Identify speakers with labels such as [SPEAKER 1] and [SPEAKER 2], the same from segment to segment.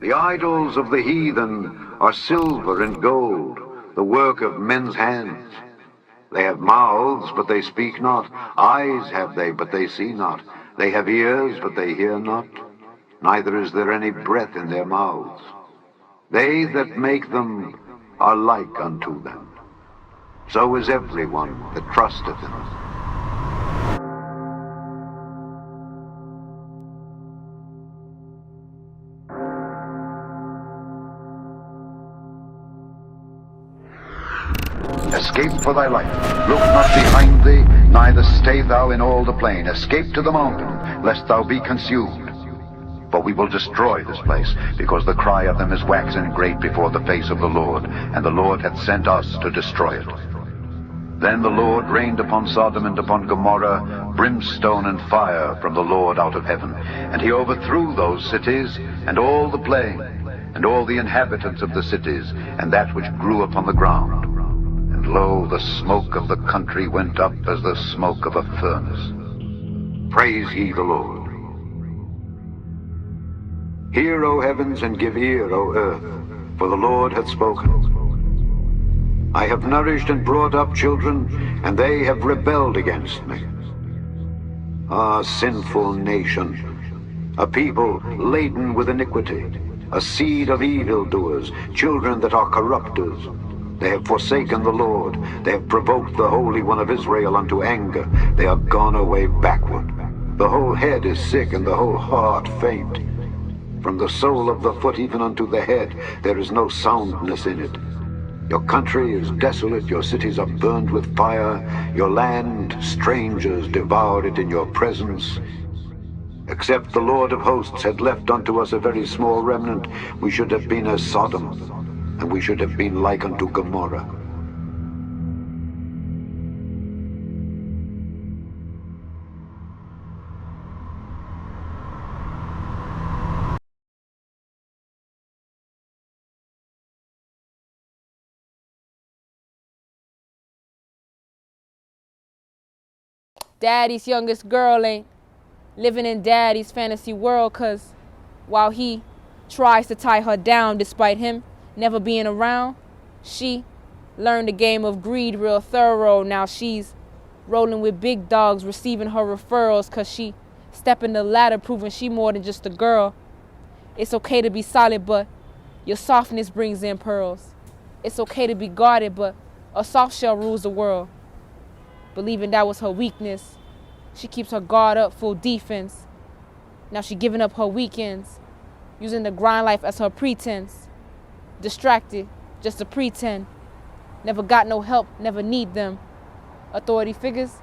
[SPEAKER 1] The idols of the heathen are silver and gold, the work of men's hands. They have mouths, but they speak not. Eyes have they, but they see not. They have ears, but they hear not. Neither is there any breath in their mouths. They that make them are like unto them. So is everyone that trusteth in them. Escape for thy life. Look not behind thee, neither stay thou in all the plain. Escape to the mountain, lest thou be consumed. For we will destroy this place, because the cry of them is waxen great before the face of the Lord, and the Lord hath sent us to destroy it. Then the Lord rained upon Sodom and upon Gomorrah brimstone and fire from the Lord out of heaven, and he overthrew those cities, and all the plain, and all the inhabitants of the cities, and that which grew upon the ground. And lo, the smoke of the country went up as the smoke of a furnace. Praise ye the Lord. Hear, O heavens, and give ear, O earth, for the Lord hath spoken. I have nourished and brought up children, and they have rebelled against me. Ah, sinful nation, a people laden with iniquity, a seed of evildoers, children that are corrupters. They have forsaken the Lord. They have provoked the Holy One of Israel unto anger. They are gone away backward. The whole head is sick, and the whole heart faint. From the sole of the foot even unto the head, there is no soundness in it. Your country is desolate, your cities are burned with fire, your land, strangers devour it in your presence. Except the Lord of hosts had left unto us a very small remnant, we should have been as Sodom, and we should have been like unto Gomorrah.
[SPEAKER 2] Daddy's youngest girl ain't living in daddy's fantasy world, 'cause while he tries to tie her down despite him never being around, she learned the game of greed real thorough. Now she's rolling with big dogs, receiving her referrals, 'cause she stepping the ladder, proving she more than just a girl. It's okay to be solid, but your softness brings in pearls. It's okay to be guarded, but a soft shell rules the world. Believing that was her weakness, she keeps her guard up, full defense. Now she giving up her weekends, using the grind life as her pretense. Distracted, just to pretend. Never got no help, never need them. Authority figures,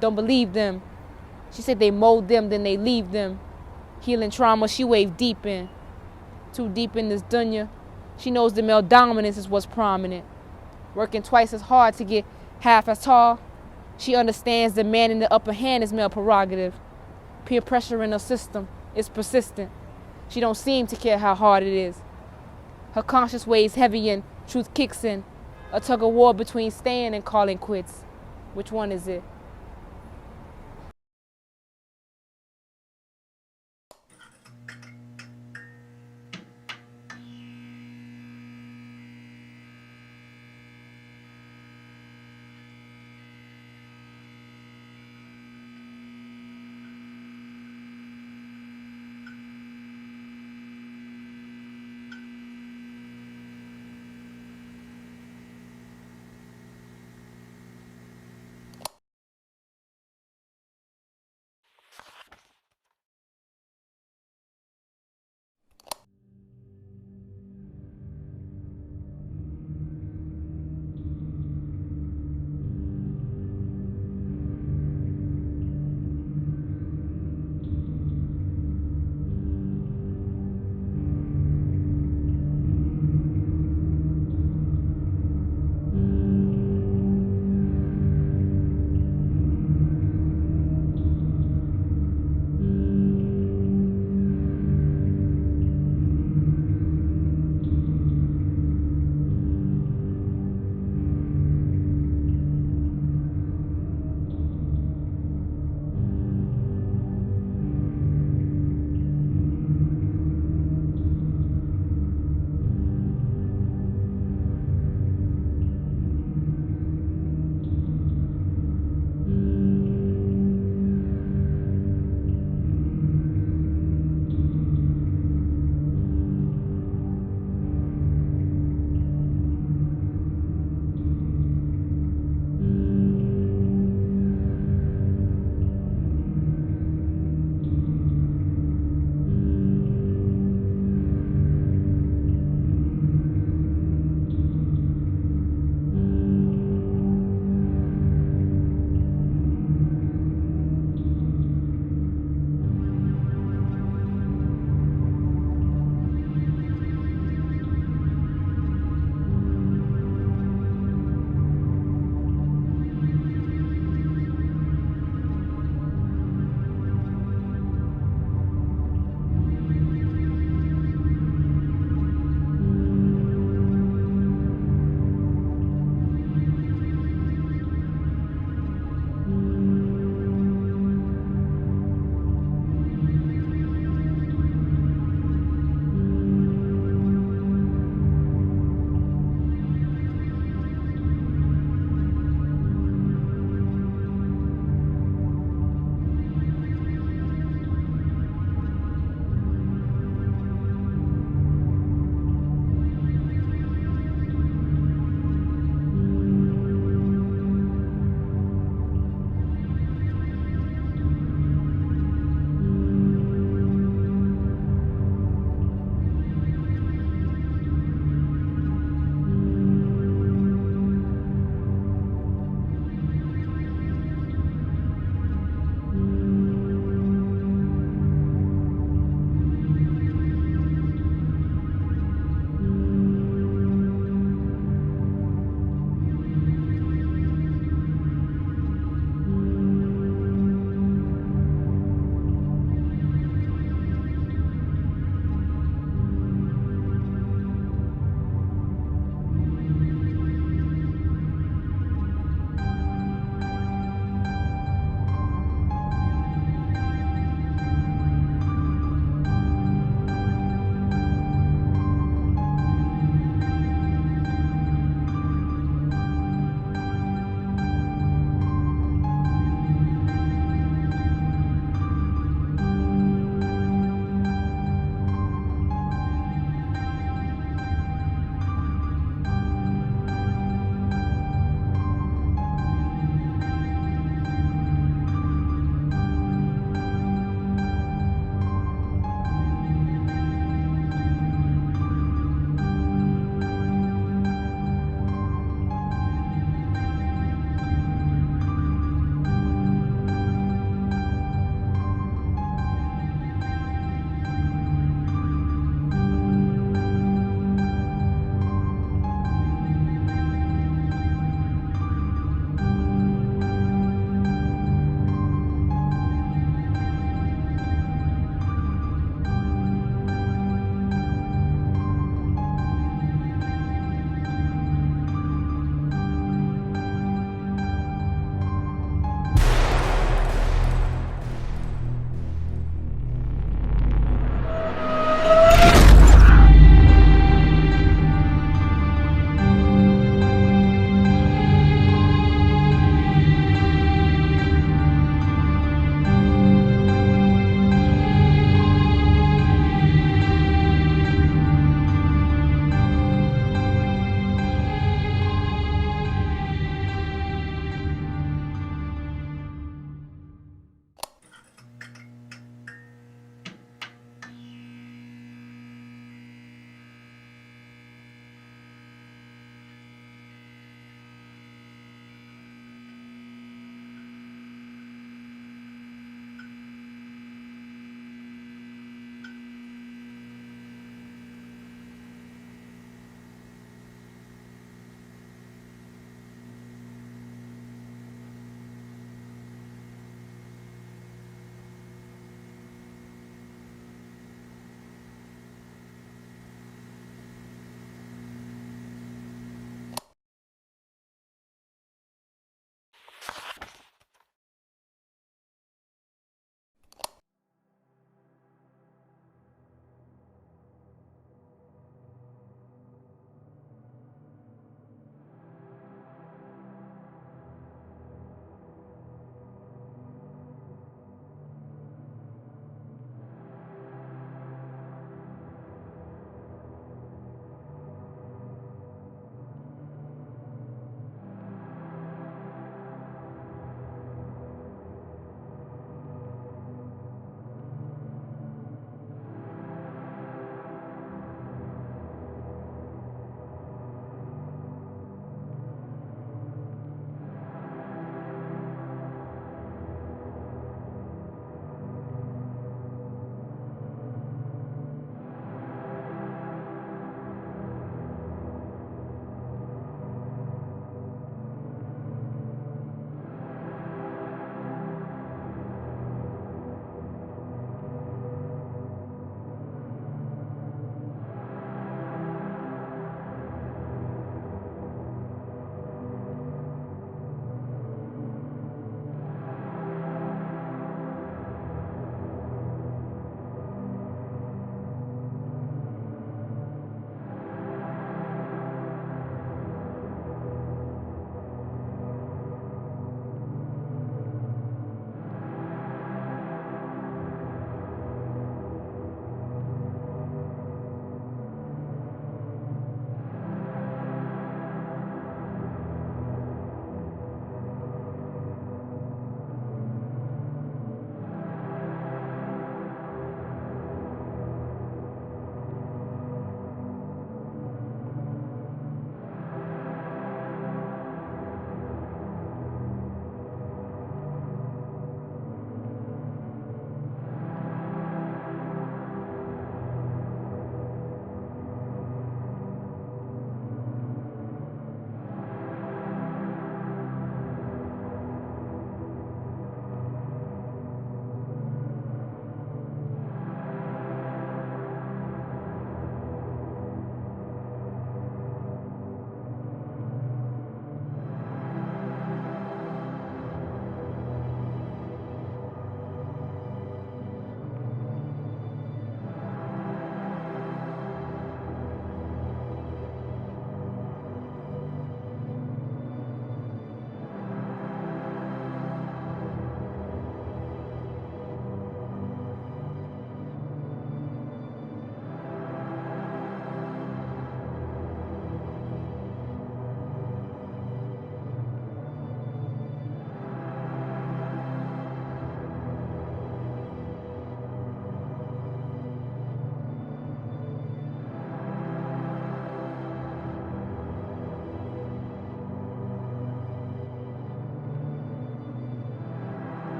[SPEAKER 2] don't believe them. She said they mold them, then they leave them. Healing trauma, she waved deep in. Too deep in this dunya, she knows the male dominance is what's prominent. Working twice as hard to get half as tall. She understands the man in the upper hand is male prerogative. Peer pressure in her system is persistent. She don't seem to care how hard it is. Her conscience weighs heavy and truth kicks in. A tug of war between staying and calling quits. Which one is it?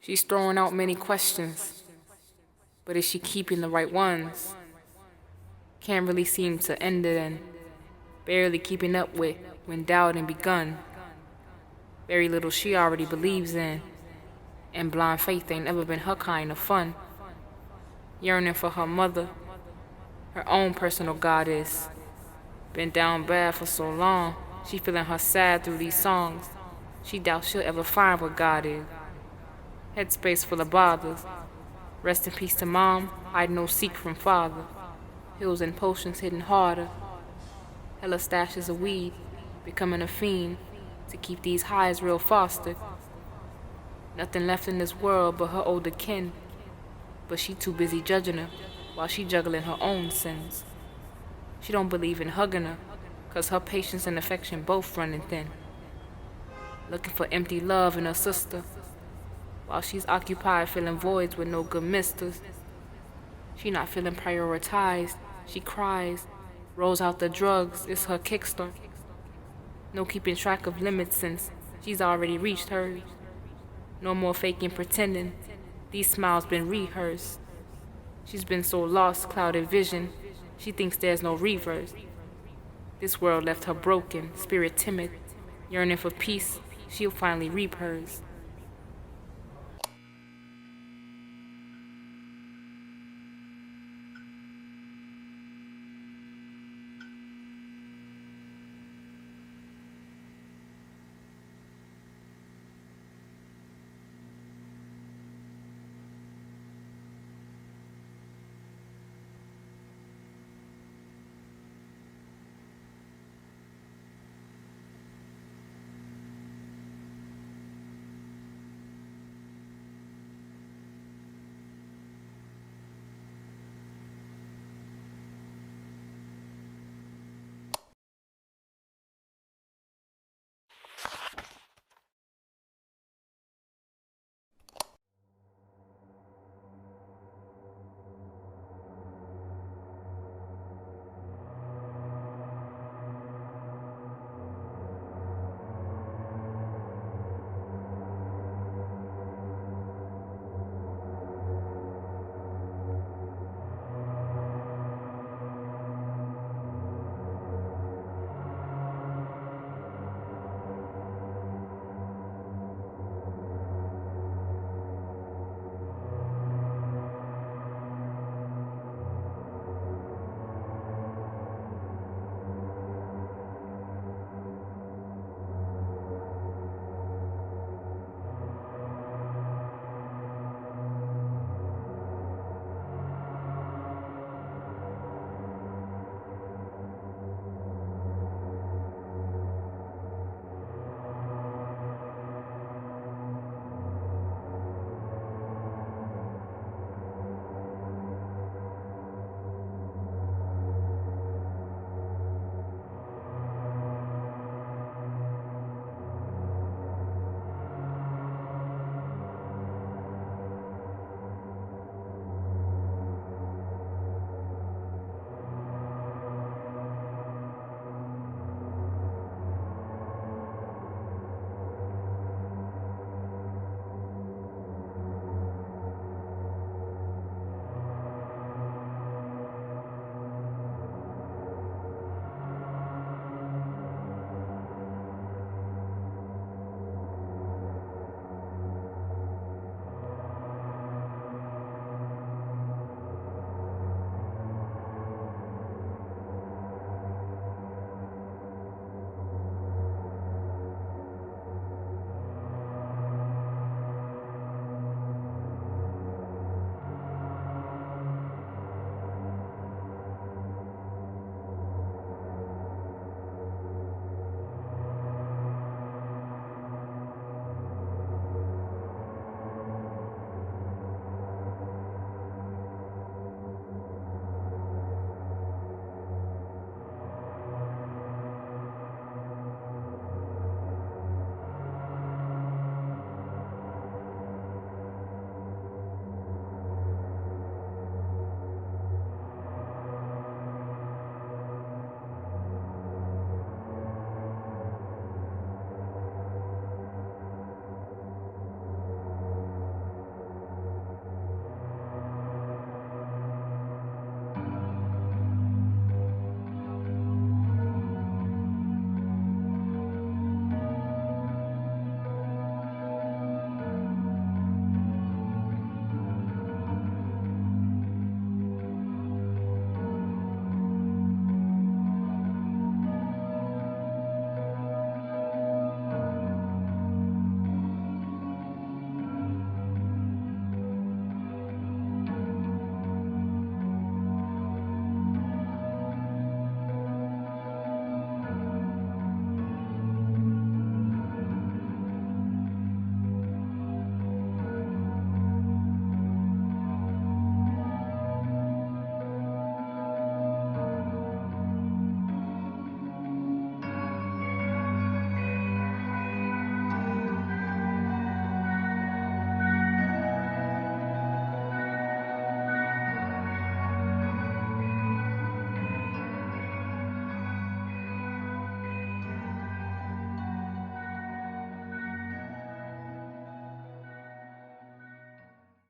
[SPEAKER 2] She's throwing out many questions, but is she keeping the right ones? Can't really seem to end it and barely keeping up with when doubting begun. Very little she already believes in, and blind faith ain't ever been her kind of fun. Yearning for her mother, her own personal goddess. Been down bad for so long, she feeling her sad through these songs. She doubts she'll ever find what God is. Headspace full of bothers. Rest in peace to mom, hide no seek from father. Pills and potions hitting harder. Hella stashes of weed, becoming a fiend to keep these highs real fostered. Nothing left in this world but her older kin, but she too busy judging her while she juggling her own sins. She don't believe in hugging her, 'cause her patience and affection both running thin. Looking for empty love in her sister, while she's occupied filling voids with no good misters. She not feeling prioritized, she cries, rolls out the drugs, it's her kickstart. No keeping track of limits since she's already reached hers. No more faking pretending, these smiles been rehearsed. She's been so lost, clouded vision, she thinks there's no reverse. This world left her broken, spirit timid, yearning for peace, she'll finally reap hers.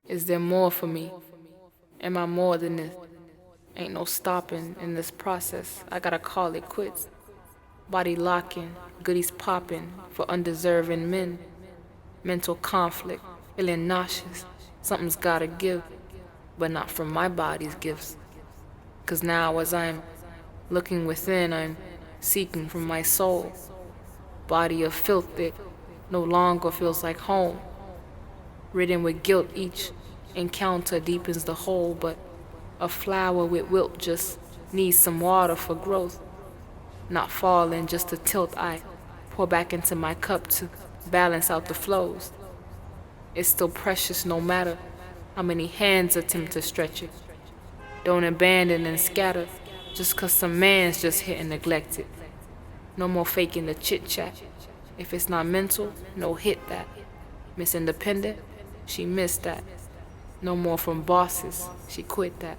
[SPEAKER 3] Is there more for me? Am I more than this? Ain't no stopping in this process. I gotta call it quits. Body locking, goodies popping for undeserving men. Mental conflict, feeling nauseous. Something's gotta give, but not from my body's gifts. 'Cause now as I'm looking within, I'm seeking from my soul. Body of filth that no longer feels like home. Ridden with guilt, each encounter deepens the hole, but a flower with wilt just needs some water for growth. Not falling, just a tilt I pour back into my cup to balance out the flows. It's still precious no matter how many hands attempt to stretch it. Don't abandon and scatter just 'cause some man's just hit and neglected. No more faking the chit-chat. If it's not mental, no hit that. Miss Independent, she missed that. No more from bosses, she quit that.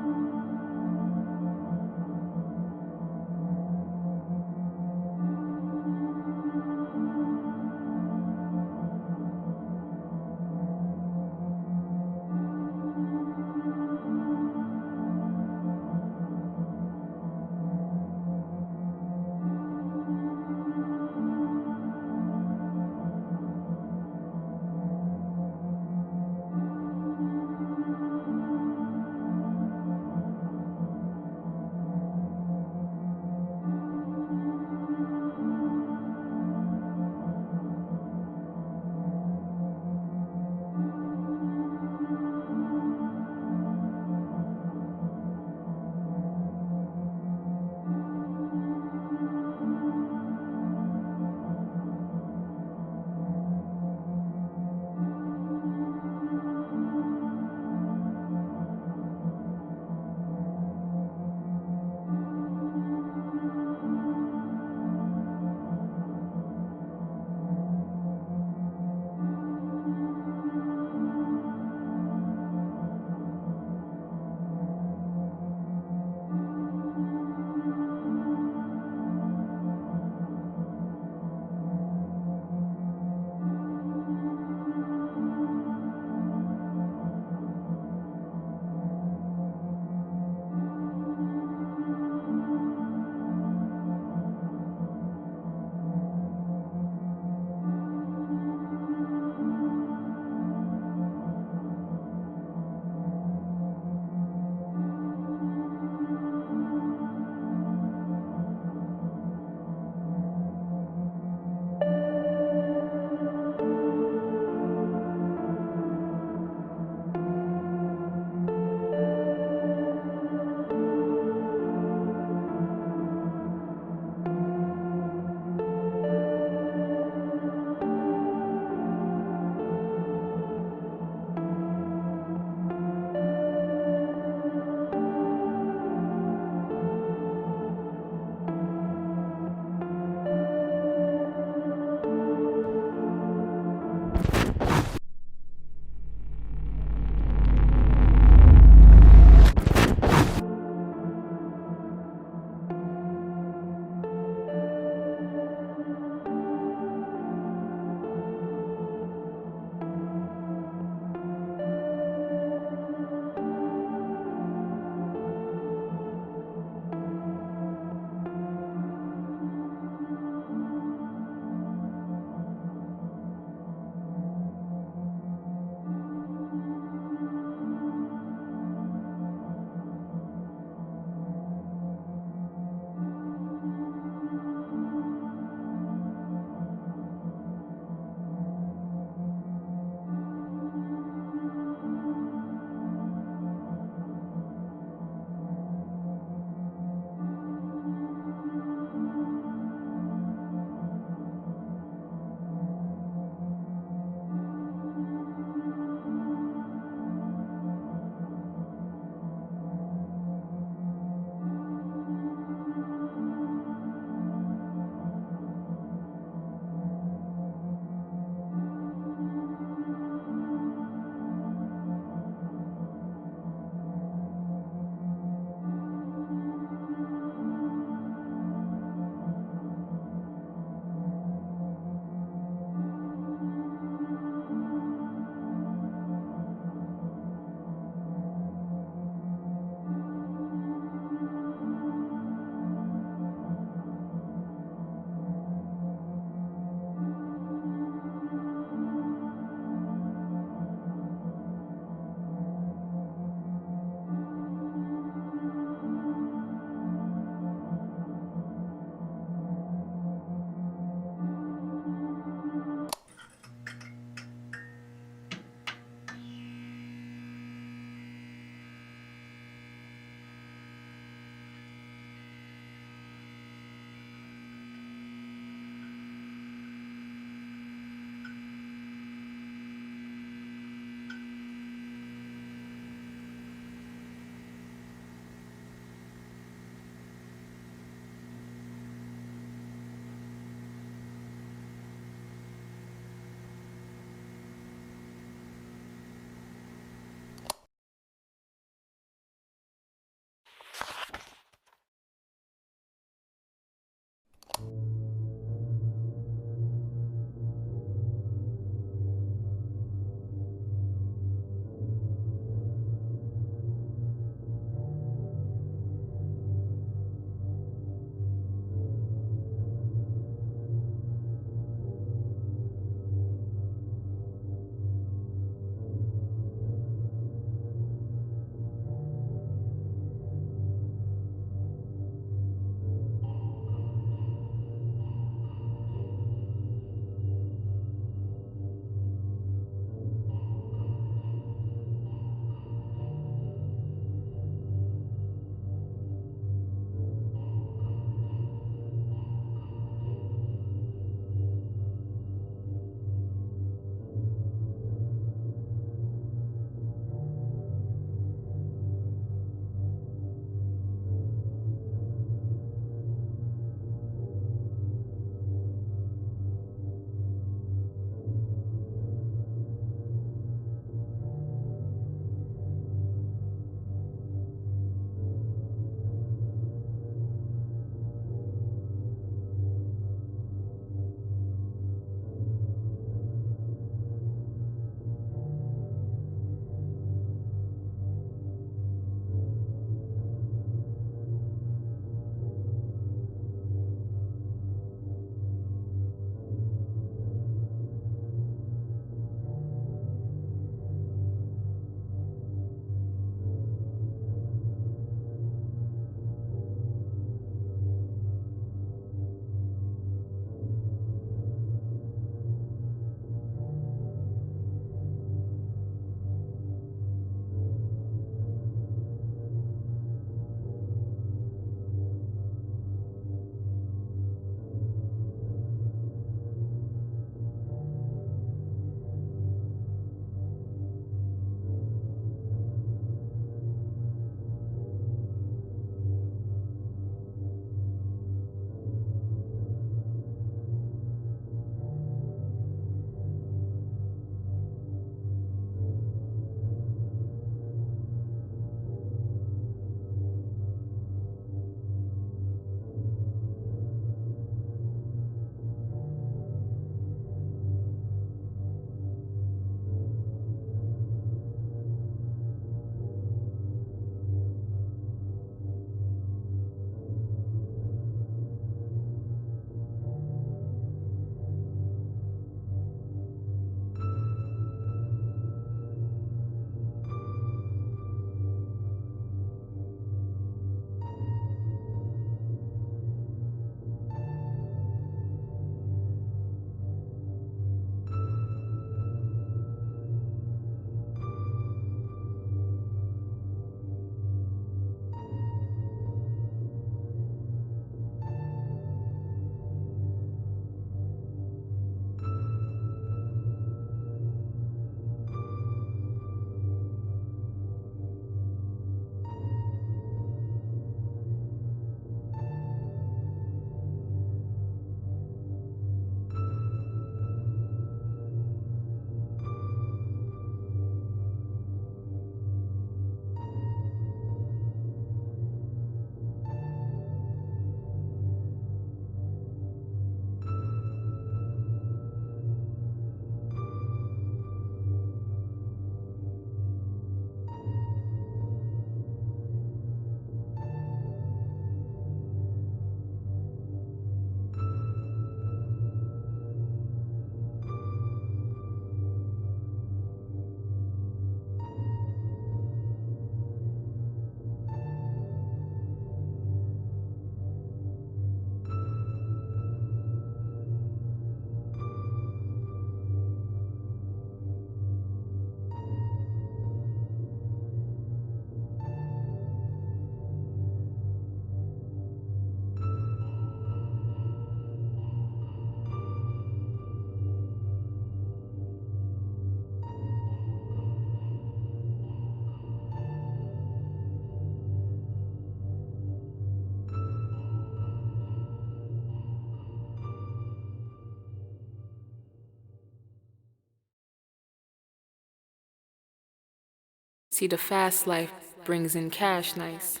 [SPEAKER 3] See, the fast life brings in cash nice,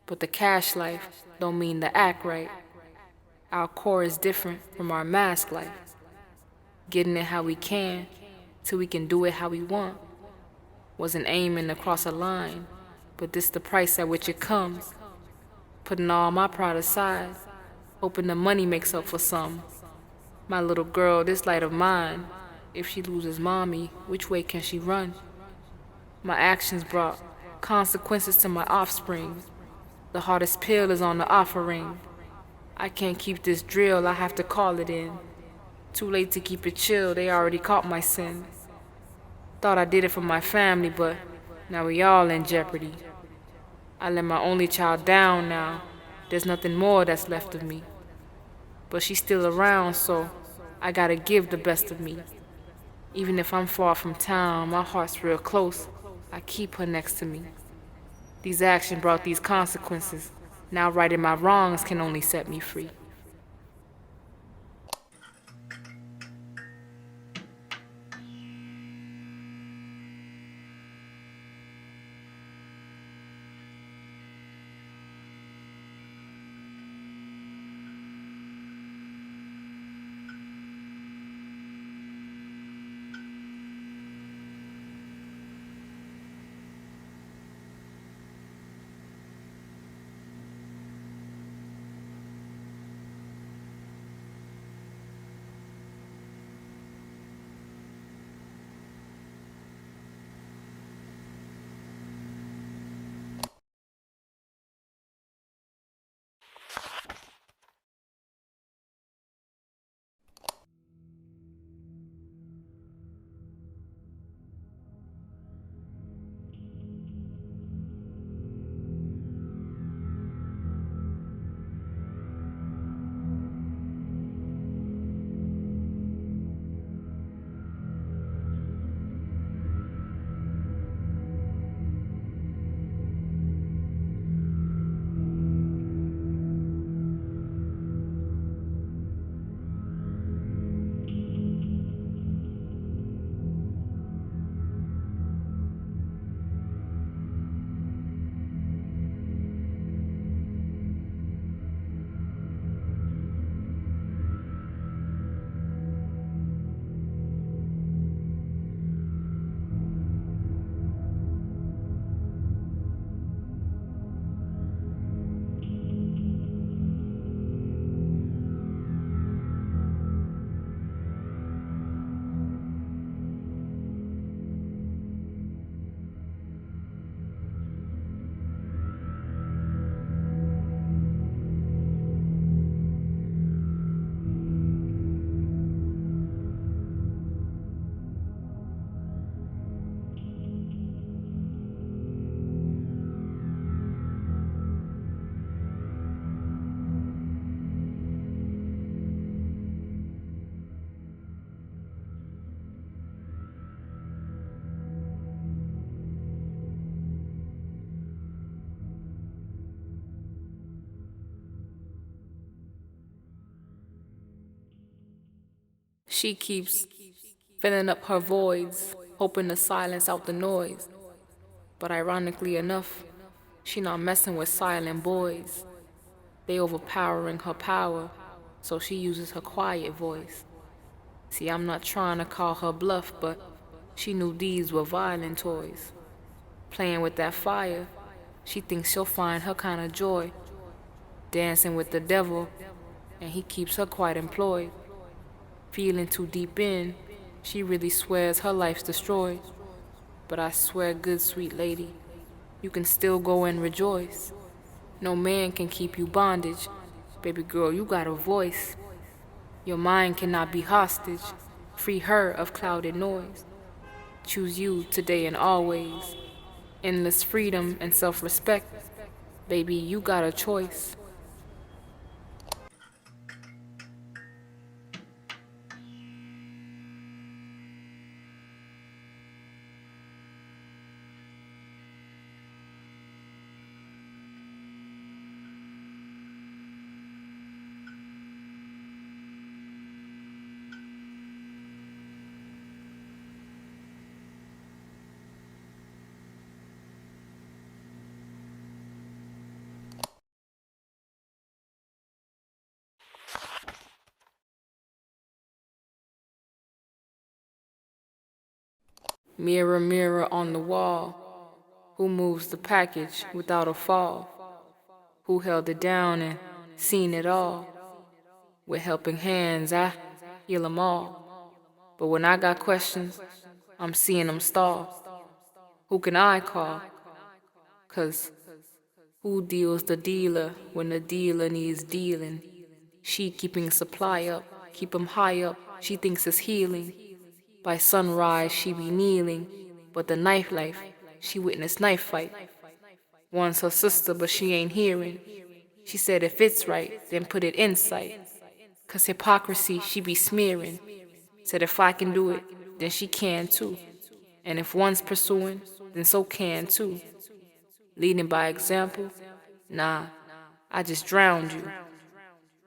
[SPEAKER 3] but the cash life don't mean the act right. Our core is different from our mask life. Getting it how we can, till we can do it how we want. Wasn't aiming to cross a line, but this the price at which it comes. Putting all my pride aside, hoping the money makes up for some. My little girl, this light of mine, if she loses mommy, which way can she run? My actions brought consequences to my offspring. The hardest pill is on the offering. I can't keep this drill, I have to call it in. Too late to keep it chill, they already caught my sin. Thought I did it for my family, but now we all in jeopardy. I let my only child down now, there's nothing more that's left of me. But she's still around, so I gotta give the best of me. Even if I'm far from town, my heart's real close, I keep her next to me. These actions brought these consequences. Now righting my wrongs can only set me free. She keeps filling up her voids, hoping to silence out the noise. But ironically enough, she not messing with silent boys. They overpowering her power, so she uses her quiet voice. See, I'm not trying to call her bluff, but she knew these were violent toys. Playing with that fire, she thinks she'll find her kind of joy. Dancing with the devil, and he keeps her quite employed. Feeling too deep in, she really swears her life's destroyed. But I swear, good sweet lady, you can still go and rejoice. No man can keep you bondage. Baby girl, you got a voice. Your mind cannot be hostage. Free her of clouded noise. Choose you today and always. Endless freedom and self-respect. Baby, you got a choice. Mirror, mirror on the wall, who moves the package without a fall? Who held it down and seen it all? With helping hands, I heal them all. But when I got questions, I'm seeing them stall. Who can I call? 'Cause who deals the dealer when the dealer needs dealing? She keeping supply up, keep 'em high up, she thinks it's healing. By sunrise she be kneeling, but the knife life, she witnessed knife fight. Once her sister, but she ain't hearing. She said if it's right, then put it in sight. 'Cause hypocrisy she be smearing. Said if I can do it, then she can too. And if one's pursuing, then so can two. Leading by example? Nah, I just drowned you.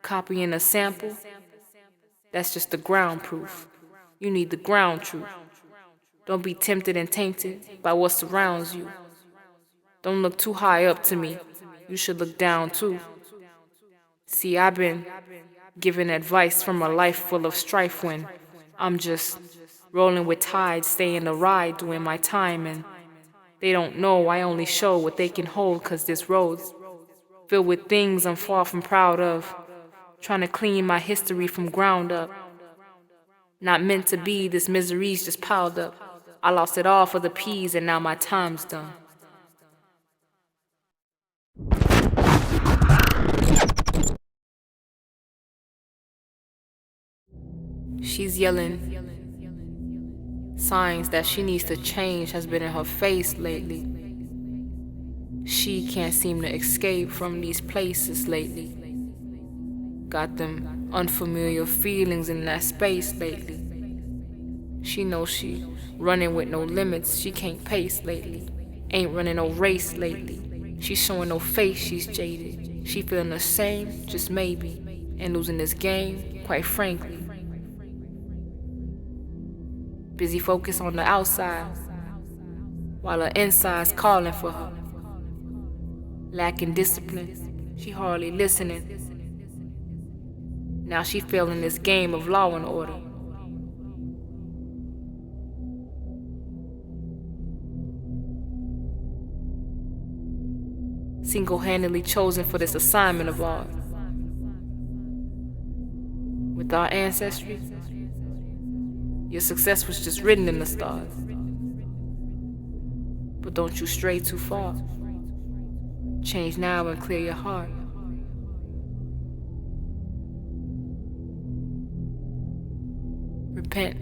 [SPEAKER 3] Copying a sample? That's just the ground proof. You need the ground truth. Don't be tempted and tainted by what surrounds you. Don't look too high up to me. You should look down too. See, I've been giving advice from a life full of strife when I'm just rolling with tides, staying the ride, doing my time, and they don't know I only show what they can hold 'cause this road's filled with things I'm far from proud of, trying to clean my history from ground up. Not meant to be, this misery's just piled up. I lost it all for the peas and now my time's done. She's yelling. Signs that she needs to change has been in her face lately. She can't seem to escape from these places lately. Got them unfamiliar feelings in that space lately. She knows she running with no limits, she can't pace lately. Ain't running no race lately. She's showing no face, she's jaded. She feeling the same, just maybe, and losing this game, quite frankly. Busy focus on the outside, while her inside's calling for her. Lacking discipline, she hardly listening. Now she feeling this game of law and order. Single-handedly chosen for this assignment of ours. With our ancestry, your success was just written in the stars. But don't you stray too far. Change now and clear your heart. Repent